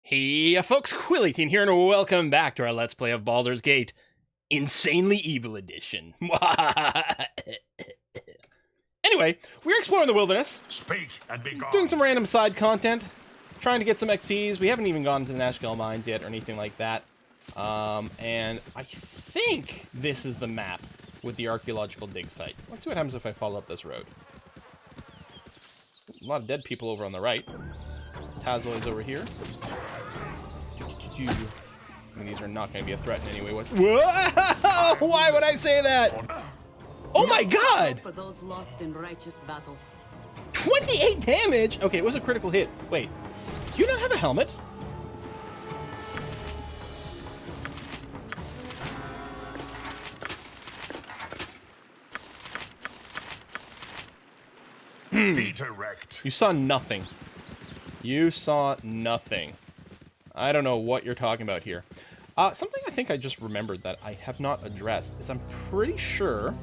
Hey folks, Quillyteen here, and welcome back to our Let's Play of Baldur's Gate, Insanely Evil Edition. Anyway, we're exploring the wilderness. Speak and be gone. Doing some random side content, trying to get some XPs. We haven't even gone to the Nashkel mines yet or anything like that. And I think this is the map with the archaeological dig site. Let's see what happens if I follow up this road. A lot of dead people over on the right. Tazoi's over here. I mean, these are not going to be a threat in any way. Whoa! Why would I say that? Oh my god! For those lost in righteous battles. 28 damage? Okay, it was a critical hit. Wait, do you not have a helmet? Be direct. You saw nothing. You saw nothing. I don't know what you're talking about here. Something I think I just remembered that I have not addressed is I'm pretty sure,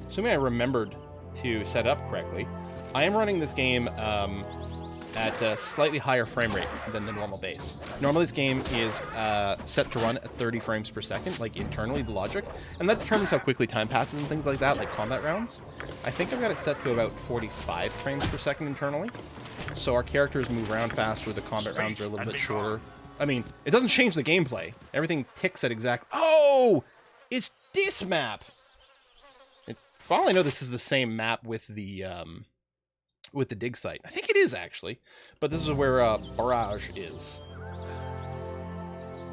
assuming I remembered to set it up correctly, I am running this game at a slightly higher frame rate than the normal base. Normally this game is set to run at 30 frames per second, like internally, the logic, and that determines how quickly time passes and things like that, like combat rounds. I think I've got it set to about 45 frames per second internally, so our characters move around faster, the combat rounds are a little bit shorter. I mean, it doesn't change the gameplay. Everything ticks at exact... Oh! It's this map! For all I know, this is the same map with the dig site. I think it is, actually. But this is where Barrage is.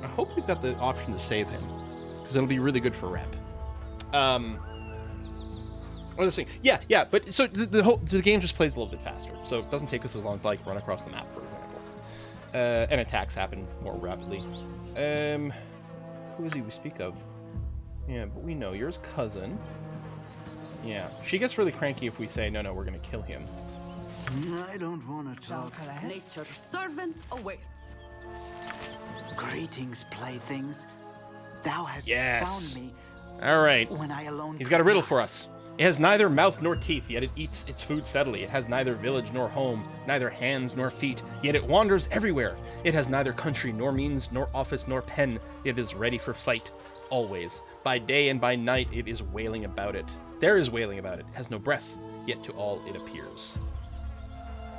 I hope we've got the option to save him, because it'll be really good for rep. What was I saying? Yeah, but so the game just plays a little bit faster, so it doesn't take us as long to, like, run across the map, for example. And attacks happen more rapidly. Who is he we speak of? Yeah, but we know yours cousin. Yeah, she gets really cranky if we say, no, we're going to kill him. I don't want to talk. Nature's servant awaits. Greetings, playthings. Thou hast Yes. found me All right. when I alone. He's got a riddle for us. It has neither mouth nor teeth, yet it eats its food steadily. It has neither village nor home, neither hands nor feet, yet it wanders everywhere. It has neither country nor means, nor office nor pen, yet it is ready for fight, always. By day and by night it is wailing about it. There is wailing about it. It has no breath, yet to all it appears.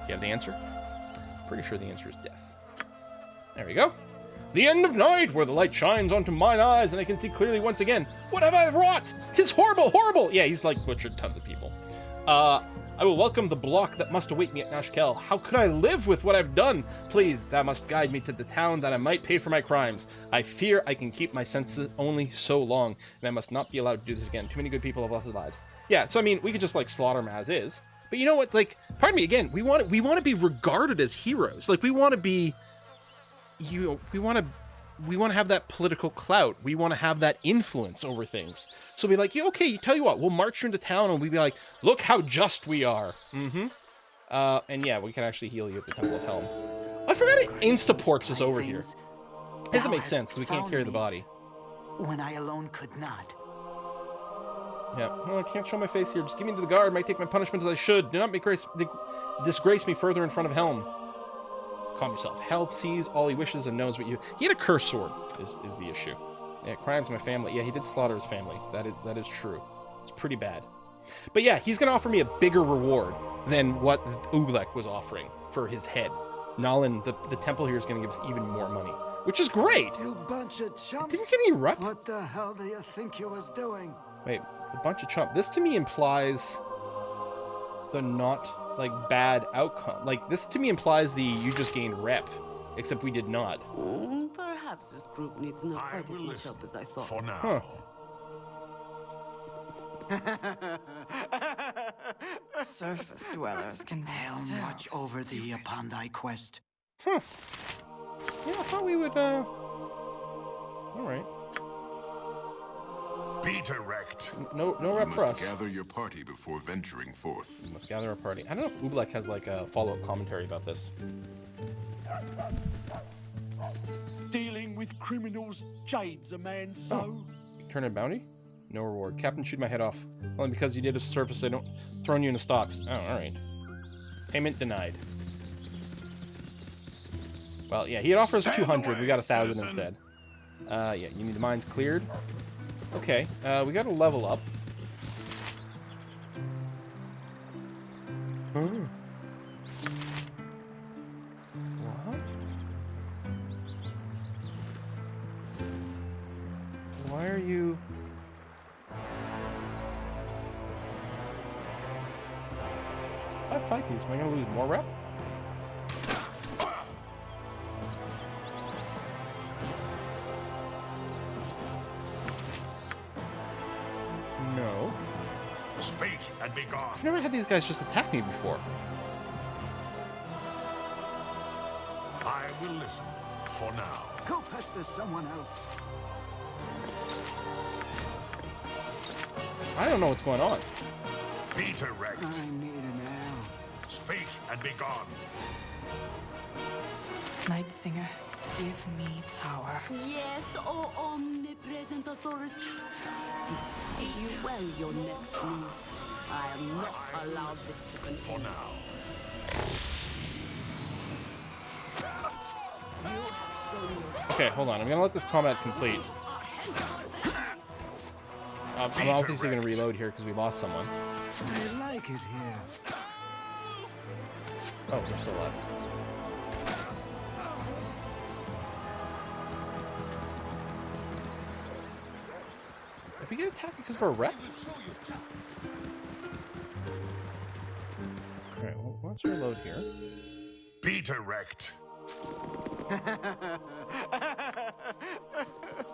You have the answer? Pretty sure the answer is death. There we go. The end of night, where the light shines onto mine eyes, and I can see clearly once again. What have I wrought? 'Tis horrible, horrible! Yeah, he's like butchered tons of people. I will welcome the block that must await me at Nashkel. How could I live with what I've done? Please, thou must guide me to the town that I might pay for my crimes. I fear I can keep my senses only so long, and I must not be allowed to do this again. Too many good people have lost their lives. Yeah, so I mean, we could just like slaughter them as is. But you know what? Like, pardon me again. We want to be regarded as heroes. Like, we want to be. We want to have that political clout. We want to have that influence over things. So be like, yeah, okay, tell you what, we'll march you into town and we'll be like, look how just we are. And yeah, we can actually heal you at the Temple of Helm. I forgot it instaports us over here. Doesn't make sense because we can't carry the body. When I alone could not. Yeah, no, I can't show my face here. Just give me to the guard. Might take my punishment as I should. Do not disgrace me further in front of Helm. Calm yourself. Help sees all he wishes and knows what you... He had a cursed sword, is the issue. Yeah, crimes my family. Yeah, he did slaughter his family. That is true. It's pretty bad. But yeah, he's going to offer me a bigger reward than what Uglek was offering for his head. Nalin, the temple here, is going to give us even more money, which is great. You bunch of chumps. Didn't give me rup. What the hell do you think you was doing? Wait, a bunch of chump. This to me implies the not... like bad outcome. Like this to me implies the you just gained rep, except we did not. Perhaps this group needs not I quite as will much listen help as I thought. for now. Surface dwellers can be Helm, so watch over thee stupid. upon thy quest. Yeah, I thought we would. All right. Be direct. No You rep for us. must gather your party before venturing forth. We must gather our party. I don't know if Ublek has like a follow-up commentary about this. Dealing with criminals jades a man's soul. Turn in bounty? No reward. Captain, shoot my head off. Only because you did a service I don't thrown you into stocks. Oh, alright. Payment denied. Well, yeah, he offers Stand 200. away, We got 1,000 citizen. instead. Yeah, you need the mines cleared. Okay, we got to level up. Hmm. What? Why are you... If I fight these, am I going to lose more rep? No. Speak and be gone. I've never had these guys just attack me before. I will listen for now. Go pester someone else. I don't know what's going on. Be direct. I need an arrow. Speak and be gone. Night Singer, give me power. Yes, oh omnipresent authority. Decide you well your next move. I am not allowed this to For continue. now. Okay, hold on. I'm gonna let this combat complete. I'm obviously gonna reload here because we lost someone. I like it here. Oh, they're still alive. Did we get attacked because of our rep? Alright, well, let's reload here. Be direct.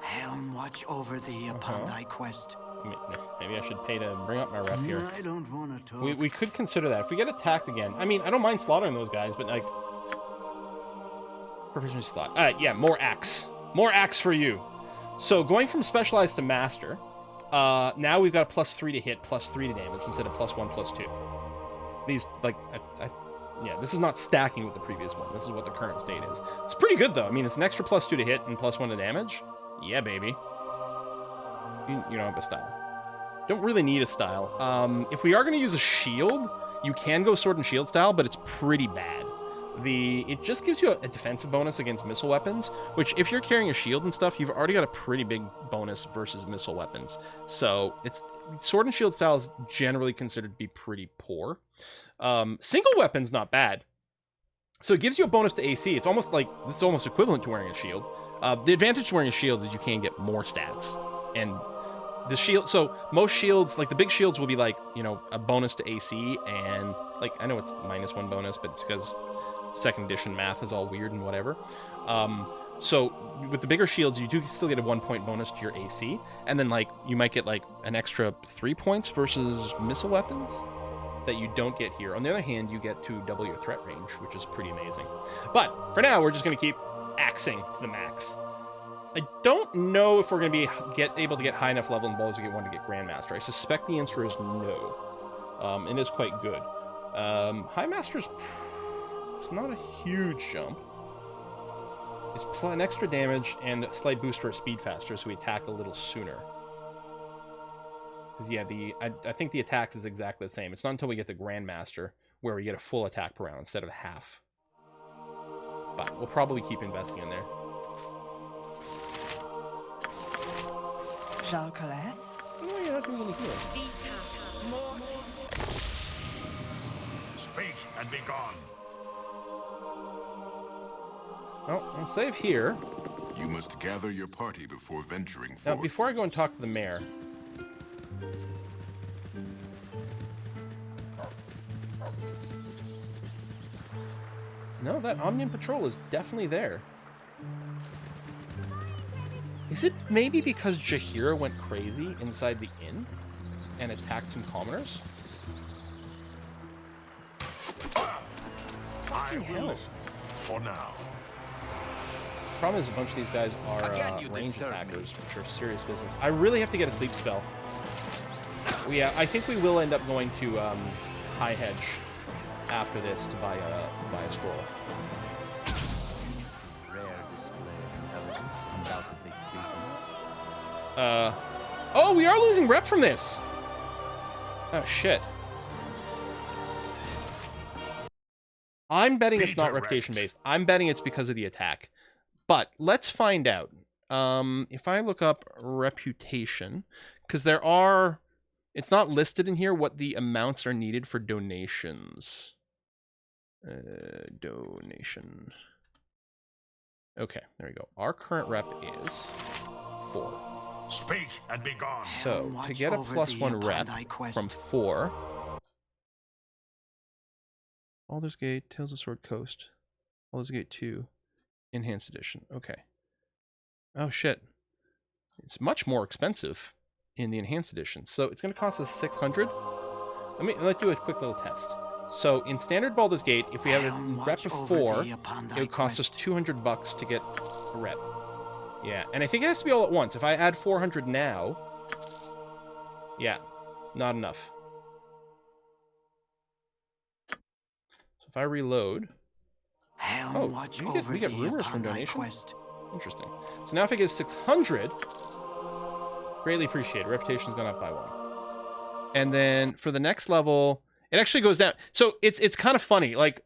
Helm, watch over thee upon thy quest. Maybe I should pay to bring up my rep here. I don't want to talk. We could consider that. If we get attacked again, I mean, I don't mind slaughtering those guys, but like... Proficiency slot. Yeah, more axe. More axe for you. So, going from specialized to master, now we've got a +3 to hit, +3 to damage, instead of +1, +2. These, like, yeah, this is not stacking with the previous one. This is what the current state is. It's pretty good, though. I mean, it's an extra +2 to hit and +1 to damage. Yeah, baby. You don't have a style. Don't really need a style. If we are going to use a shield, you can go sword and shield style, but it's pretty bad. It just gives you a defensive bonus against missile weapons, which if you're carrying a shield and stuff, you've already got a pretty big bonus versus missile weapons. So it's sword and shield style is generally considered to be pretty poor. Single weapon's not bad. So it gives you a bonus to AC. It's almost equivalent to wearing a shield. The advantage to wearing a shield is you can get more stats. And the shield, so most shields, like the big shields will be like, you know, a bonus to AC, and like, I know it's -1 bonus, but it's because second edition math is all weird and whatever. So with the bigger shields, you do still get a 1 point bonus to your AC, and then like you might get like an extra 3 points versus missile weapons that you don't get here. On the other hand, you get to double your threat range, which is pretty amazing. But for now, we're just going to keep axing to the max. I don't know if we're going to be able to get high enough level in Baldur's Gate 1 to get Grandmaster. I suspect the answer is no. It is quite good. High Master's... It's not a huge jump. It's an extra damage and a slight boost for our speed faster, so we attack a little sooner. Because, yeah, I think the attacks is exactly the same. It's not until we get to Grandmaster where we get a full attack per round instead of half. But we'll probably keep investing in there. Jalcales? Oh, yeah, that's really here. Speak and be gone. Oh, I'll save here. You must gather your party before venturing forth. Now, before I go and talk to the mayor... No, that Omnium Patrol is definitely there. Is it maybe because Jaheira went crazy inside the inn and attacked some commoners? I will hell. listen for now. Problem is, a bunch of these guys are range attackers, which are serious business. I really have to get a sleep spell. I think we will end up going to High Hedge after this to buy a scroll. Rare display of intelligence, undoubtedly fleeting. Oh, we are losing rep from this! Oh, shit. I'm betting it's Be not direct. reputation based. I'm betting it's because of the attack. But let's find out. If I look up reputation, because there are, it's not listed in here what the amounts are needed for donations. Donation. Okay, there we go. Our current rep is 4. Speak and be gone. So to Watch get a over plus the 1 rep Pandai quest. from 4. Baldur's Gate, Tales of Sword Coast. Baldur's Gate 2. Enhanced Edition. Okay. Oh shit. It's much more expensive in the Enhanced Edition. So it's going to cost us 600. Let's do a quick little test. So in standard Baldur's Gate, if we have a rep of 4, it would cost us $200 to get a rep. Yeah, and I think it has to be all at once. If I add 400 now, yeah, not enough. So if I reload, oh, we get rumors from donation? Interesting. So now if I give 600, greatly appreciated. Reputation's gone up by 1. And then for the next level, it actually goes down. So it's kind of funny. Like,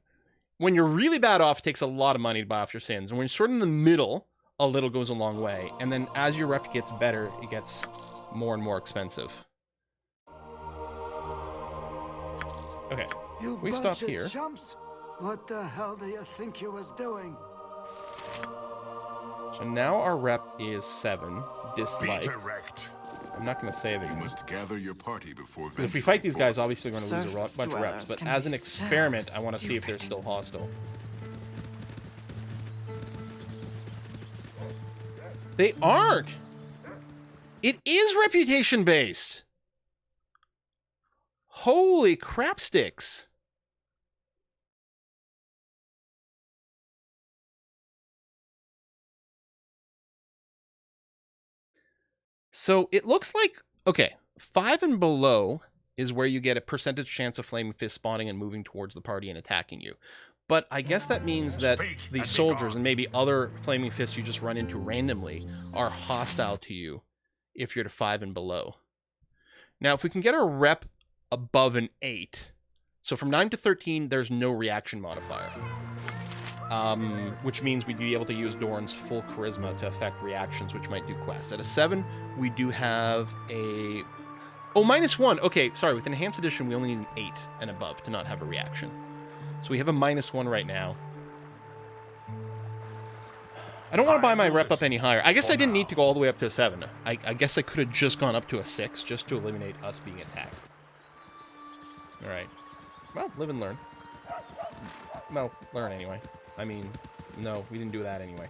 when you're really bad off, it takes a lot of money to buy off your sins. And when you're sort of in the middle, a little goes a long way. And then as your rep gets better, it gets more and more expensive. Okay, You we bunch stop of here. chumps. What the hell do you think you was doing? So now our rep is 7. Be Dislike. direct. I'm not going to save it. You must gather your party before Because if we venturing fight these guys, forth. obviously we're going to lose a Surface bunch of reps. dwellers But can as be an so experiment, I want to see if they're stupid. still hostile. They aren't! It is reputation based! Holy crap sticks! So it looks like, okay, 5 and below is where you get a percentage chance of Flaming Fist spawning and moving towards the party and attacking you. But I guess that means that Speak and the be soldiers gone. and maybe other Flaming Fists you just run into randomly are hostile to you if you're to 5 and below. Now, if we can get our rep above an 8, so from 9 to 13, there's no reaction modifier. Which means we'd be able to use Dorn's full charisma to affect reactions, which might do quests. At a 7, we do have a... Oh, -1. Okay, sorry, with Enhanced Edition, we only need an 8 and above to not have a reaction. So we have a -1 right now. I don't want to buy my rep up any higher. I guess I didn't need to go all the way up to a 7. I guess I could have just gone up to a 6 just to eliminate us being attacked. Alright. Well, live and learn. Well, learn anyway. I mean, no, we didn't do that anyway.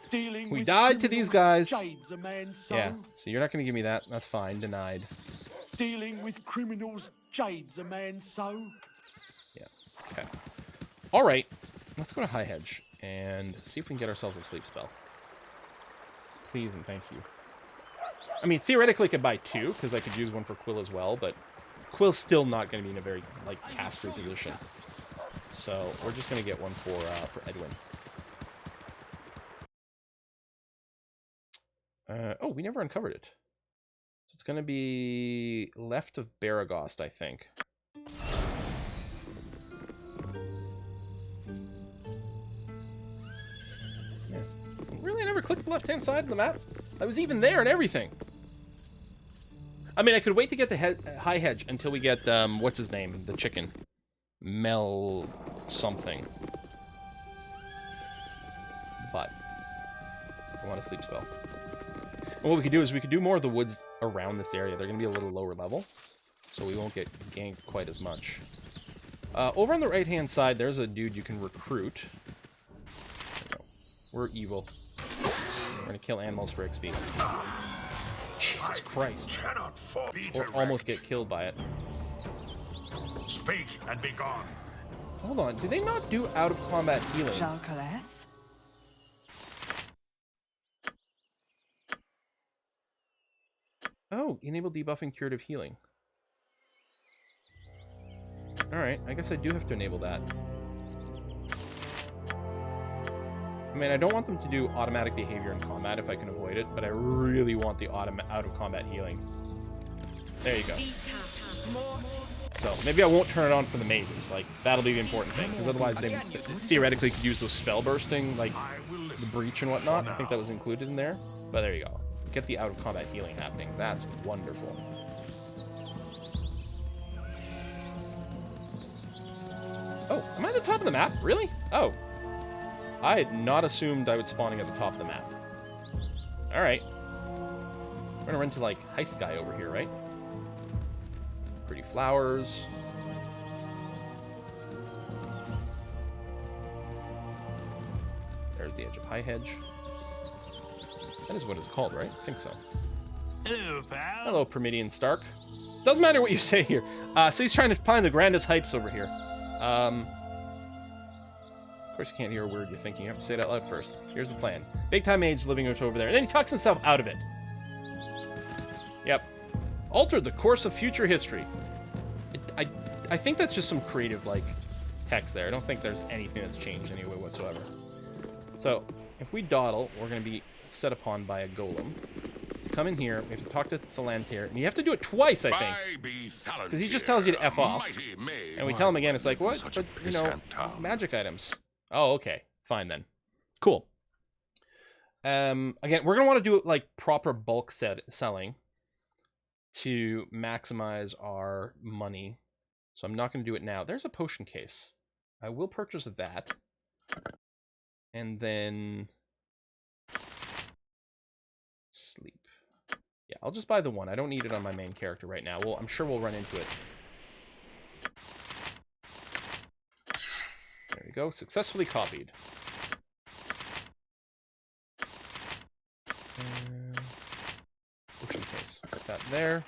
Dealing We with died to these criminals guys. jades a man's soul. Yeah, so you're not going to give me that. That's fine. Denied. Dealing with criminals jades a man's soul. Yeah, okay. Alright, let's go to High Hedge and see if we can get ourselves a sleep spell. Please and thank you. I mean, theoretically I could buy 2, because I could use one for Quill as well, but Quill's still not going to be in a very, like, caster position. So, we're just going to get one for Edwin. Oh, we never uncovered it. So it's going to be left of Baragost, I think. Yeah. Really, I never clicked the left-hand side of the map? I was even there and everything. I mean, I could wait to get the High Hedge until we get, what's his name? The chicken. Mel something. But I want a sleep spell. And what we could do is we could do more of the woods around this area. They're going to be a little lower level, so we won't get ganked quite as much. Over on the right-hand side, there's a dude you can recruit. We're evil. We're going to kill animals for XP. Jesus Christ. Cannot fall. Be Or direct. almost get killed by it. Speak and be gone. Hold on, do they not do out-of-combat healing? Jalcales? Oh, enable debuffing curative healing. Alright, I guess I do have to enable that. I mean, I don't want them to do automatic behavior in combat if I can avoid it, but I really want the out-of-combat healing. There you go. So maybe I won't turn it on for the mages. Like, that'll be the important thing, because otherwise they theoretically could use those spell bursting, like the breach and whatnot. I think that was included in there. But there you go. Get the out-of-combat healing happening. That's wonderful. Oh, am I at the top of the map? Really? Oh. I had not assumed I would spawning at the top of the map. Alright. We're gonna run to, like, Heist Guy over here, right? Pretty flowers. There's the edge of High Hedge. That is what it's called, right? I think so. Hello, pal. Hello, Promethean Stark. Doesn't matter what you say here. So he's trying to find the grandest heights over here. Of course you can't hear a word you're thinking. You have to say it out loud first. Here's the plan. Big-time Mage living over there. And then he talks himself out of it. Yep. Altered the course of future history. I think that's just some creative, like, text there. I don't think there's anything that's changed anyway whatsoever. So, if we dawdle, we're going to be set upon by a golem. To come in here, we have to talk to Thalantir, and you have to do it twice, I think. Because he just tells you to F off. And we tell him again, it's like, what? But, you know, magic items. Oh, okay. Fine, then. Cool. Again, we're going to want to do, like, proper bulk selling to maximize our money. So I'm not going to do it now. There's a potion case. I will purchase that. And then sleep. Yeah, I'll just buy the one. I don't need it on my main character right now. Well, I'm sure we'll run into it. There we go. Successfully copied. Potion case. Put that there.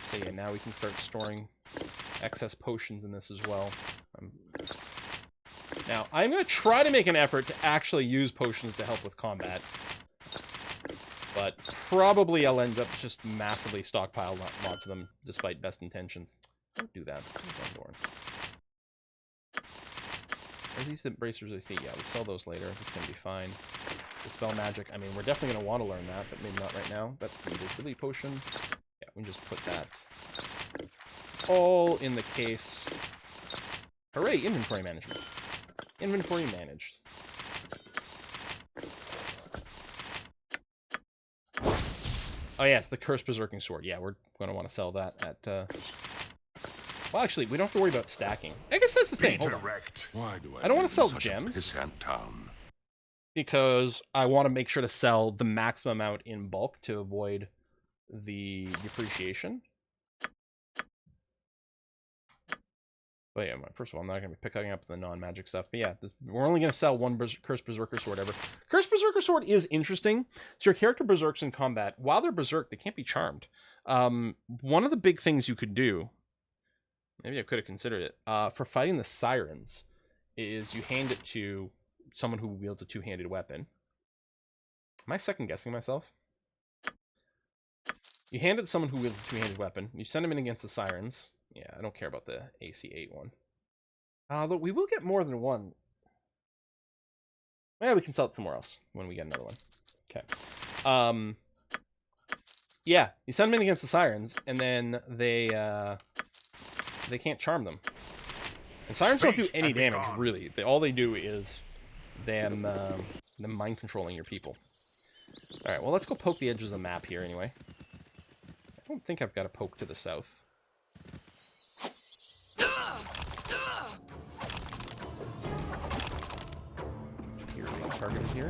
So yeah, now we can start storing excess potions in this as well. Now, I'm going to try to make an effort to actually use potions to help with combat. But probably I'll end up just massively stockpiling lots of them, despite best intentions. Don't do that. Are these the bracers I see? Yeah, we'll sell those later. It's going to be fine. Dispel magic. I mean, we're definitely going to want to learn that, but maybe not right now. That's the invisibility potion. Yeah, we can just put that all in the case. Hooray, inventory management. Inventory managed. Oh yes, the Cursed Berserking Sword. Yeah, we're going to want to sell that at... Well, actually, we don't have to worry about stacking. I guess that's the thing. Hold on. Why do I don't want to sell gems. Because I want to make sure to sell the maximum amount in bulk to avoid the depreciation. But yeah, first of all, I'm not going to be picking up the non-magic stuff. But yeah, we're only going to sell one Cursed Berserker Sword ever. Cursed Berserker Sword is interesting. So your character berserks in combat. While they're berserk, they can't be charmed. One of the big things you could do, maybe I could have considered it, for fighting the sirens, is you hand it to someone who wields a two-handed weapon. Am I second-guessing myself? You hand it to someone who wields a two-handed weapon. You send them in against the sirens. Yeah, I don't care about the AC8 one. Although we will get more than one. Yeah, we can sell it somewhere else when we get another one. Okay. Yeah, you send them in against the sirens, and then they can't charm them. And sirens don't do any damage, really. All they do is them mind controlling your people. Alright, well, let's go poke the edges of the map here anyway. I don't think I've got a poke to the south. You're being targeted here.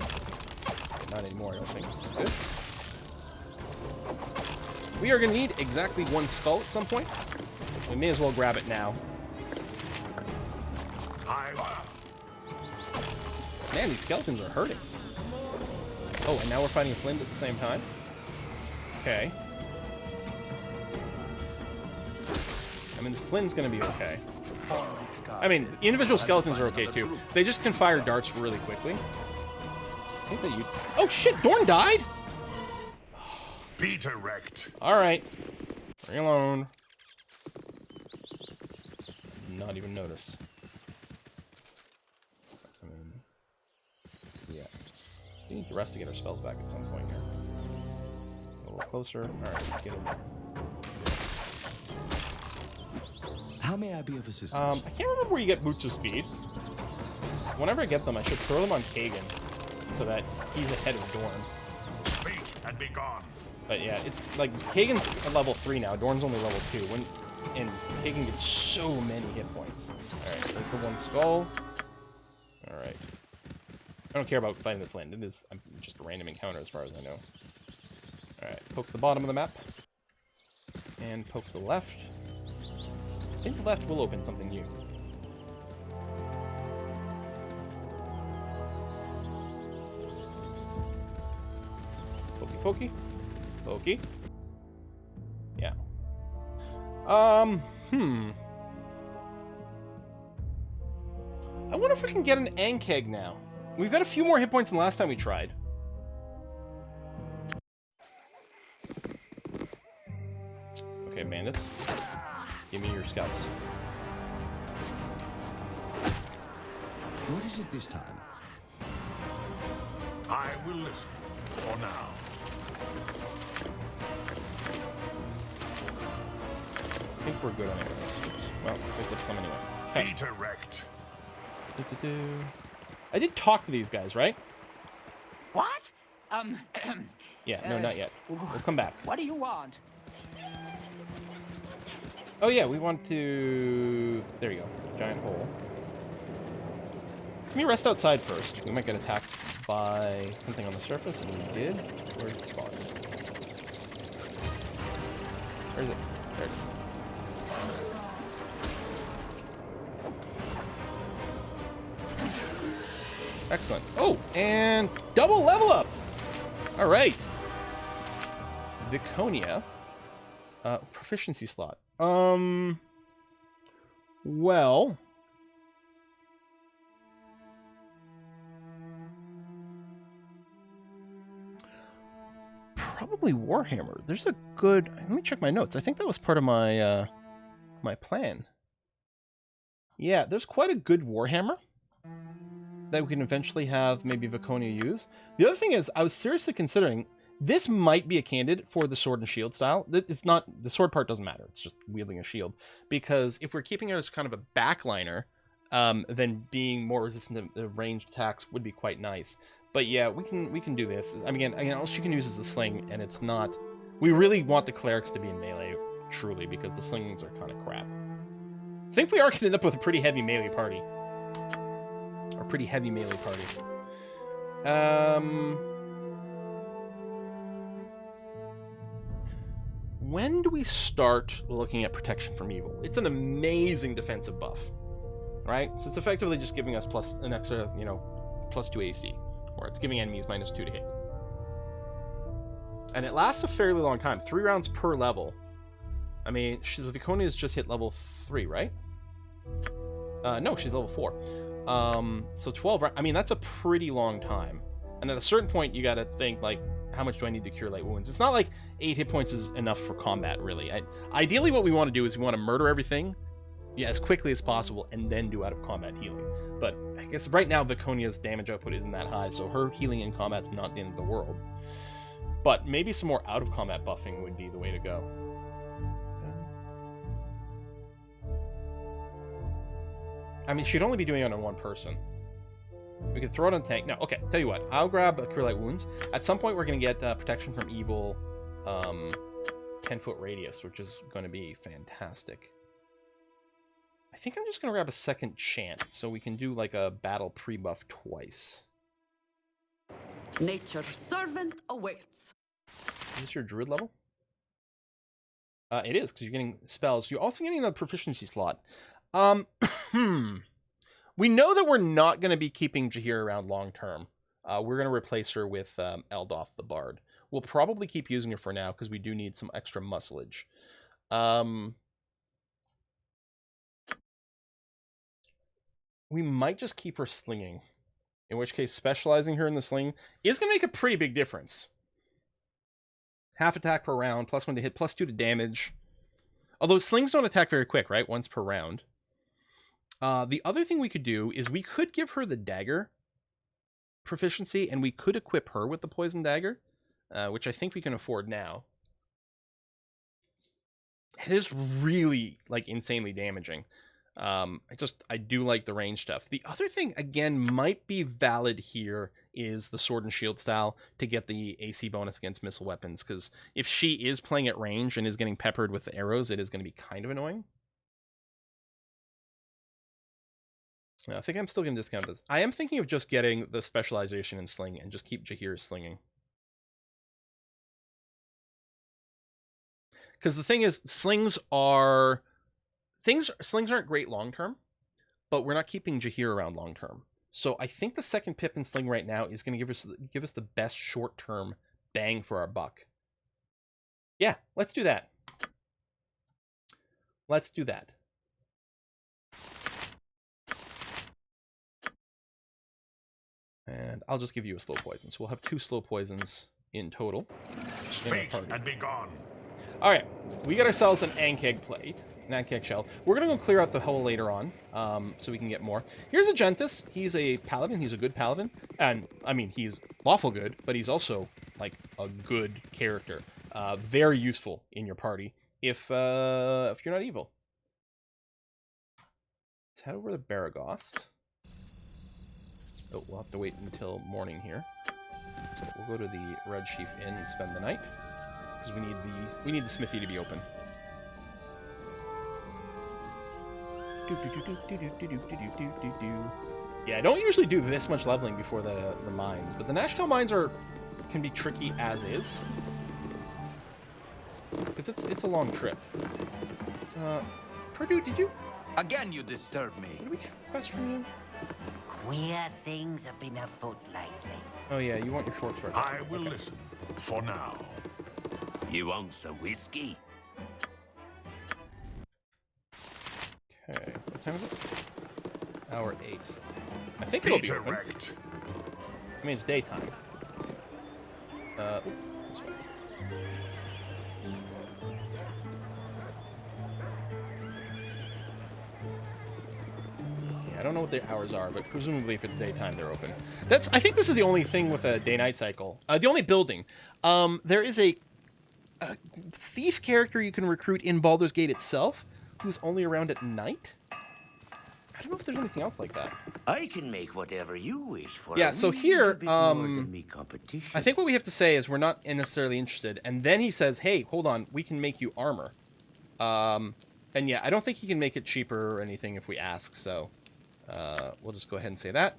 Not anymore, I don't think. Good. We are going to need exactly one skull at some point. We may as well grab it now. Man, these skeletons are hurting. Oh, and now we're fighting a Flint at the same time? Okay. I mean, the Flint's gonna be okay. I mean, individual skeletons are okay too. They just can fire darts really quickly. I think that you... Oh shit, Dorn died? Be direct. Alright. Bring it alone. Not even notice. I mean... Yeah. We need to rest to get our spells back at some point here. A little closer. Alright, get in there. How may I be of assistance? I can't remember where you get boots of speed. Whenever I get them, I should throw them on Kagan so that he's ahead of Dorn. Speak and be gone. But yeah, it's like Kagan's at level 3 now. Dorn's only level 2. And Kagan gets so many hit points. All right, there's the one skull. All right. I don't care about fighting the Flint. It is just a random encounter as far as I know. All right, poke the bottom of the map. And poke the left. I think the left will open something new. Pokey, pokey. Pokey. Yeah. I wonder if we can get an Ankeg now. We've got a few more hit points than last time we tried. Okay, bandits. Give me your scouts. What is it this time? I will listen for now. I think we're good on arrows. Well, picked up some anyway. Okay. Be direct. I did talk to these guys, right? What? Yeah, no, not yet. We'll come back. What do you want? Oh yeah, we want to... There you go. Giant hole. Let me rest outside first. We might get attacked by something on the surface, and we did. Where did it spawn? Where is it? There it is. Excellent. Oh, and double level up! Alright. Viconia. Proficiency slot. Well... Probably Warhammer. There's a good... Let me check my notes. I think that was part of my, my plan. Yeah, there's quite a good Warhammer that we can eventually have maybe Viconia use. The other thing is, I was seriously considering... This might be a candidate for the sword and shield style. It's not... The sword part doesn't matter. It's just wielding a shield. Because if we're keeping it as kind of a backliner, then being more resistant to ranged attacks would be quite nice. But yeah, we can do this. I mean, again, all she can use is the sling, and it's not... We really want the clerics to be in melee, truly, because the slings are kind of crap. I think we are going to end up with a pretty heavy melee party. Or pretty heavy melee party. When do we start looking at protection from evil? It's an amazing defensive buff, right? So it's effectively just giving us plus an extra, you know, +2 AC. Or it's giving enemies -2 to hit. And it lasts a fairly long time. 3 rounds per level. I mean, Viconia's just hit level 3, right? No, she's level 4. So 12 rounds. I mean, that's a pretty long time. And at a certain point, you gotta think, like, how much do I need to cure light wounds? It's not like 8 hit points is enough for combat, really. Ideally, what we want to do is we want to murder everything, yeah, as quickly as possible, and then do out-of-combat healing. But I guess right now Viconia's damage output isn't that high, so her healing in combat's not the end of the world. But maybe some more out-of-combat buffing would be the way to go. I mean, she'd only be doing it on one person. We could throw it on a tank. No, okay, tell you what. I'll grab Cure Light Wounds. At some point, we're going to get protection from evil 10-foot radius, which is going to be fantastic. I think I'm just going to grab a second chant, so we can do like a battle pre-buff twice. Nature's servant awaits. Is this your druid level? It is, because you're getting spells. You're also getting another proficiency slot. We know that we're not going to be keeping Jaheir around long term. We're going to replace her with Eldoth the Bard. We'll probably keep using her for now, because we do need some extra muscleage. We might just keep her slinging. In which case, specializing her in the sling is going to make a pretty big difference. Half attack per round, +1 to hit, +2 to damage. Although slings don't attack very quick, right? Once per round. The other thing we could do is we could give her the dagger proficiency, and we could equip her with the poison dagger, which I think we can afford now. It is really like insanely damaging. I do like the range stuff. The other thing again might be valid here is the sword and shield style to get the AC bonus against missile weapons, because if she is playing at range and is getting peppered with the arrows, it is going to be kind of annoying. I think I'm still going to discount this. I am thinking of just getting the specialization in sling and just keep Jahir slinging. Because the thing is, slings aren't great long term, but we're not keeping Jahir around long term. So I think the second pip in sling right now is going to give us the best short term bang for our buck. Yeah, let's do that. Let's do that. And I'll just give you a slow poison. So we'll have 2 slow poisons in total. Speak and be gone. All right, we got ourselves an Ankeg plate, an Ankeg shell. We're gonna go clear out the hole later on, so we can get more. Here's Agentis. He's a paladin. He's a good paladin, and I mean he's lawful good, but he's also like a good character. Very useful in your party if you're not evil. Let's head over to Baragost. Oh, we'll have to wait until morning here. So we'll go to the Red Chief Inn and spend the night, because we need the smithy to be open. Yeah, I don't usually do this much leveling before the mines, but the Nashkel mines can be tricky as is, because it's a long trip. Purdue, did you? Again, you disturb me. Did we have a quest from you? Queer things have been afoot lately. Oh yeah, you want your short sword. I will listen for now. You want some whiskey? Okay, what time is it? Hour 8. I think it'll be open. I mean, it's daytime. This way. I don't know what the hours are, but presumably if it's daytime, they're open. I think this is the only thing with a day-night cycle. The only building. There is a thief character you can recruit in Baldur's Gate itself, who's only around at night. I don't know if there's anything else like that. I can make whatever you wish for. Yeah, so here, I think what we have to say is we're not necessarily interested. And then he says, hey, hold on, we can make you armor. And yeah, I don't think he can make it cheaper or anything if we ask, so... we'll just go ahead and say that.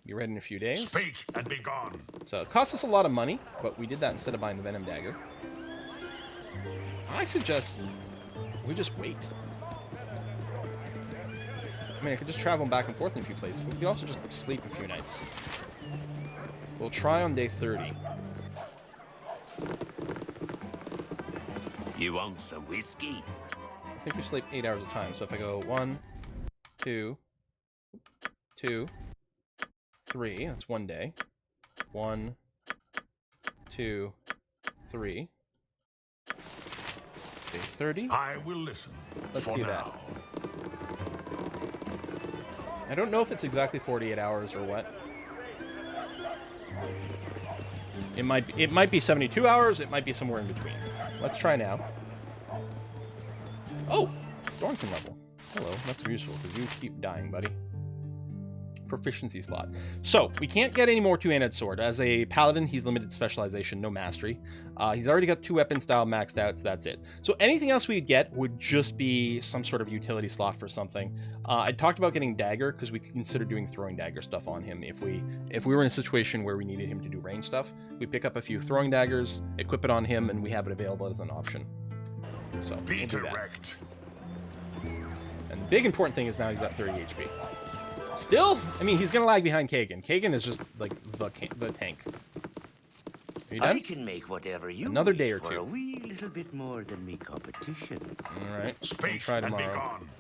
Be ready in a few days. Speak and be gone. So it cost us a lot of money, but we did that instead of buying the Venom Dagger. I suggest we just wait. I mean, I could just travel back and forth in a few places, but we could also just sleep a few nights. We'll try on day 30. You want some whiskey? I think we sleep 8 hours at a time, so if I go 1, 2, 2, 3, that's 1 day. 1, 2, 3. Day 30. I will listen. Let's for see now. that. I don't know if it's exactly 48 hours or what. It might be 72 hours, it might be somewhere in between. Let's try now. Oh! Dornton level. Hello, that's useful, because you keep dying, buddy. Proficiency slot. So, we can't get any more two-handed sword. As a paladin, he's limited specialization, no mastery. He's already got 2 weapon style maxed out, so that's it. So anything else we'd get would just be some sort of utility slot for something. I talked about getting dagger, because we could consider doing throwing dagger stuff on him if we were in a situation where we needed him to do range stuff. We pick up a few throwing daggers, equip it on him, and we have it available as an option. So, we'll do that. And the big important thing is now he's got 30 HP. Still, I mean, he's gonna lag behind Kagan. Kagan is just like the tank. Are you done? I can make whatever you Another day or for two. a wee little bit more than me competition. All right. Speak try and be tomorrow. gone.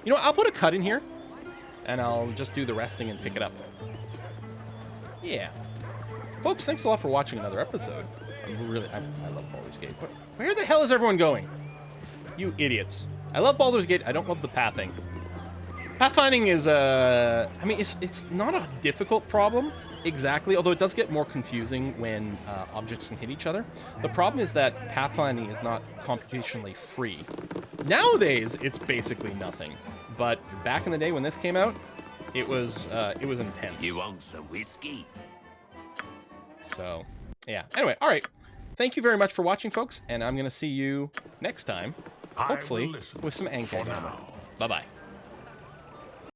You know, I'll put a cut in here, and I'll just do the resting and pick it up. Yeah. Folks, thanks a lot for watching another episode. I love Baldur's Gate. Where the hell is everyone going? You idiots. I love Baldur's Gate. I don't love the pathing. Pathfinding is, I mean, it's not a difficult problem, exactly, although it does get more confusing when objects can hit each other. The problem is that pathfinding is not computationally free. Nowadays, it's basically nothing. But back in the day when this came out, it was intense. You want some whiskey? So, yeah. Anyway, all right. Thank you very much for watching, folks, and I'm going to see you next time, hopefully, with some Anka. Bye-bye.